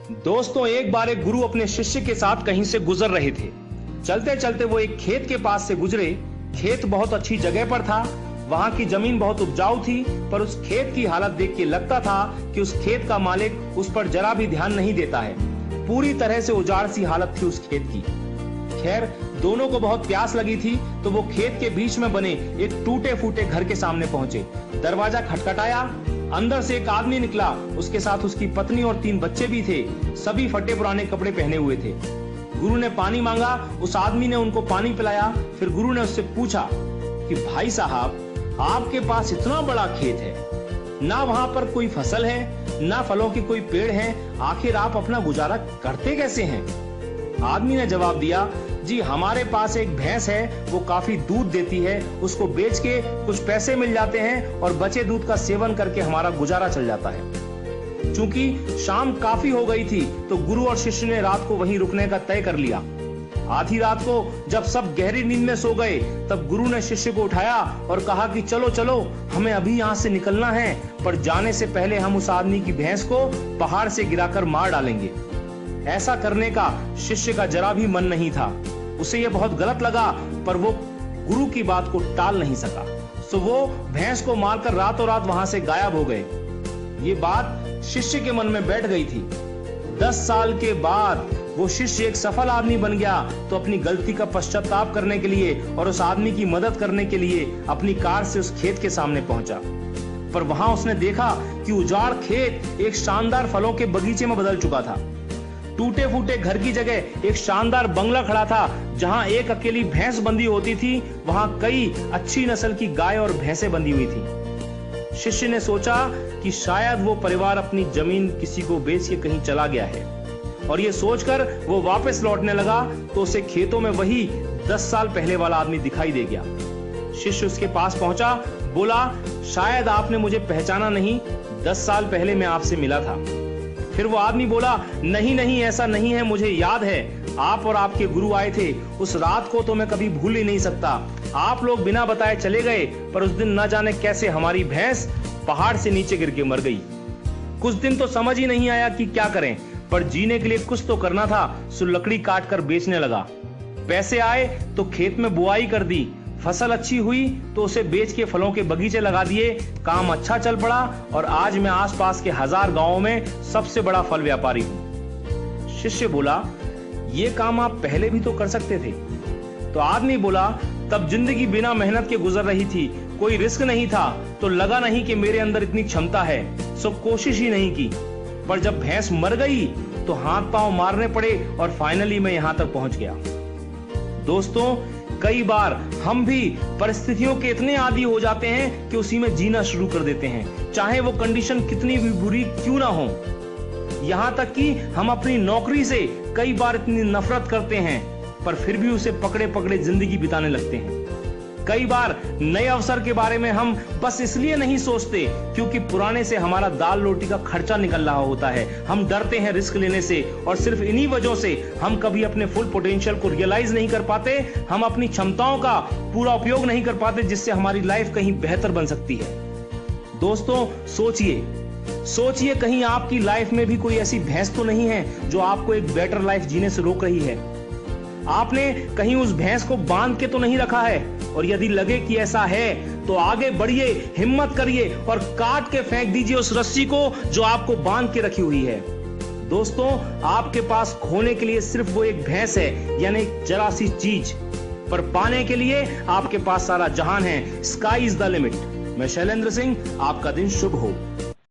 दोस्तों, एक बार एक गुरु अपने शिष्य के साथ कहीं से गुजर रहे थे। चलते चलते वो एक खेत के पास से गुजरे। खेत बहुत अच्छी जगह पर था। वहां की जमीन बहुत उपजाऊ थी, पर उस खेत की हालत देख के लगता था कि उस खेत का मालिक उस पर जरा भी ध्यान नहीं देता है। पूरी तरह से उजाड़ सी हालत थी उस खेत की। खैर, दोनों को बहुत प्यास लगी थी, तो वो खेत के बीच में बने एक टूटे फूटे घर के सामने पहुंचे। दरवाजा खटखटाया। अंदर से एक आदमी निकला। उसके साथ उसकी पत्नी और 3 बच्चे भी थे। सभी फटे पुराने कपड़े पहने हुए थे। गुरु ने पानी मांगा। उस आदमी ने उनको पानी पिलाया। फिर गुरु ने उससे पूछा कि भाई साहब, आपके पास इतना बड़ा खेत है, ना वहां पर कोई फसल है, ना फलों के कोई पेड़ हैं, आखिर आप अपना गुजारा करते कैसे हैं? आदमी ने जवाब दिया, जी हमारे पास एक भैंस है, वो काफी दूध देती है, उसको बेच के कुछ पैसे मिल जाते हैं और बचे दूध का सेवन करके हमारा गुजारा चल जाता है। चूंकि शाम काफी हो गई थी, तो गुरु और शिष्य ने रात को वहीं रुकने का तय कर लिया। आधी रात को जब सब गहरी नींद में सो गए, तब गुरु ने शिष्य को उठाया और कहा कि चलो चलो, हमें अभी यहाँ से निकलना है, पर जाने से पहले हम उस आदमी की भैंस को पहाड़ से गिराकर मार डालेंगे। ऐसा करने का शिष्य का जरा भी मन नहीं था। उसे यह बहुत गलत लगा, पर वो गुरु की बात को टाल नहीं सका। सो वो भैंस को मारकर रातों रात वहां से गायब हो गए। ये बात शिष्य के मन में बैठ गई थी। 10 साल के बाद वो शिष्य एक सफल आदमी बन गया, तो अपनी गलती का पश्चाताप करने के लिए और उस आदमी की मदद करने के लिए अपनी कार से उस खेत के सामने पहुंचा। पर वहां उसने देखा कि उजाड़ खेत एक शानदार फलों के बगीचे में बदल चुका था। टूटे फूटे घर की जगह एक शानदार बंगला खड़ा था। जहां एक अकेली भैंस बंधी होती थी, वहां कई अच्छी नस्ल की गाय और भैंसें बंधी हुई थी। शिष्य ने सोचा कि शायद वो परिवार अपनी जमीन किसी को बेच के कहीं चला गया है, और ये सोचकर वो वापस लौटने लगा, तो उसे खेतों में वही 10 साल पहले वाला आदमी दिखाई दे गया। शिष्य उसके पास पहुंचा, बोला, शायद आपने मुझे पहचाना नहीं, 10 साल पहले मैं आपसे मिला था। फिर वो आदमी बोला, नहीं नहीं, ऐसा नहीं है, मुझे याद है, आप और आपके गुरु आए थे। उस रात को तो मैं कभी भूल ही नहीं सकता। आप लोग बिना बताए चले गए, पर उस दिन न जाने कैसे हमारी भैंस पहाड़ से नीचे गिर के मर गई। कुछ दिन तो समझ ही नहीं आया कि क्या करें, पर जीने के लिए कुछ तो करना था, सो लकड़ी काट कर बेचने लगा। पैसे आए तो खेत में बुआई कर दी। फसल अच्छी हुई तो उसे बेच के फलों के बगीचे लगा दिए। काम अच्छा चल पड़ा और आज मैं आसपास के 1000 गांवों में सबसे बड़ा फल व्यापारी हूं। शिष्य बोला, ये काम आप पहले भी तो कर सकते थे। तो आदमी बोला, तब जिंदगी बिना मेहनत के गुजर रही थी, कोई रिस्क नहीं था, तो लगा नहीं कि मेरे अंदर इतनी क्षमता है, सो कोशिश ही नहीं की। पर जब भैंस मर गई तो हाथ पांव मारने पड़े और फाइनली मैं यहां तक पहुंच गया। दोस्तों, कई बार हम भी परिस्थितियों के इतने आदी हो जाते हैं कि उसी में जीना शुरू कर देते हैं, चाहे वो कंडीशन कितनी भी बुरी क्यों ना हो। यहां तक कि हम अपनी नौकरी से कई बार इतनी नफरत करते हैं, पर फिर भी उसे पकड़े पकड़े जिंदगी बिताने लगते हैं। कई बार नए अवसर के बारे में हम बस इसलिए नहीं सोचते क्योंकि पुराने से हमारा दाल रोटी का खर्चा निकल रहा होता है। हम डरते हैं रिस्क लेने से, और सिर्फ इन्हीं वजहों से हम कभी अपने फुल पोटेंशियल को रियलाइज नहीं कर पाते। हम अपनी क्षमताओं का पूरा उपयोग नहीं कर पाते, जिससे हमारी लाइफ कहीं बेहतर बन सकती है। दोस्तों, सोचिए कहीं आपकी लाइफ में भी कोई ऐसी भैंस तो नहीं है जो आपको एक बेटर लाइफ जीने से रोक रही है। आपने कहीं उस भैंस को बांध के तो नहीं रखा है, और यदि लगे कि ऐसा है तो आगे बढ़िए, हिम्मत करिए और काट के फेंक दीजिए उस रस्सी को जो आपको बांध के रखी हुई है। दोस्तों, आपके पास खोने के लिए सिर्फ वो एक भैंस है, यानी एक जरा सी चीज, पर पाने के लिए आपके पास सारा जहान है। Sky is the limit. मैं शैलेंद्र सिंह, आपका दिन शुभ हो।